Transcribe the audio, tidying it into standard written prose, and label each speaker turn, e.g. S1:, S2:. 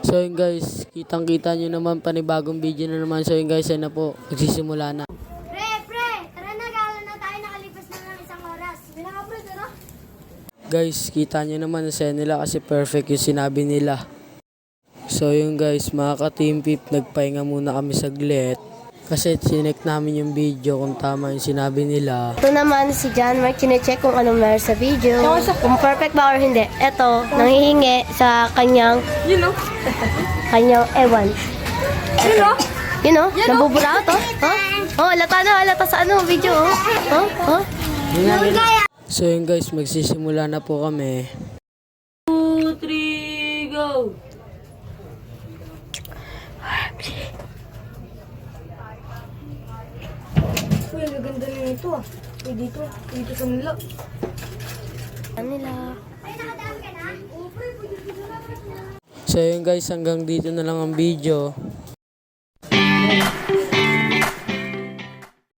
S1: So yun guys, kitang-kita nyo naman panibagong video na naman. So yun guys, yan na po, magsisimula na.
S2: Pre, tara na, gala na tayo, nakalipas na ng isang oras. Bila ka pre, tara.
S1: Guys, kita nyo naman na saya nila kasi perfect yung sinabi nila. So yun guys, mga ka-Team Pip, nagpahinga muna kami saglit. Kasi sinek namin yung video kung tama yung sinabi nila.
S2: Ito naman si John Mark, chinecheck kung anong meron sa video. Kung perfect ba or hindi. Ito, nanghihingi sa kanyang, kanyang ewan. Nabubura to. Oh, halata sa ano, video.
S1: So yun guys, magsisimula na po kami. 2, 3, go!
S2: Uy, ang ganda na ito ah. Uy, dito sa nila.
S1: So yun guys, hanggang dito na lang ang video.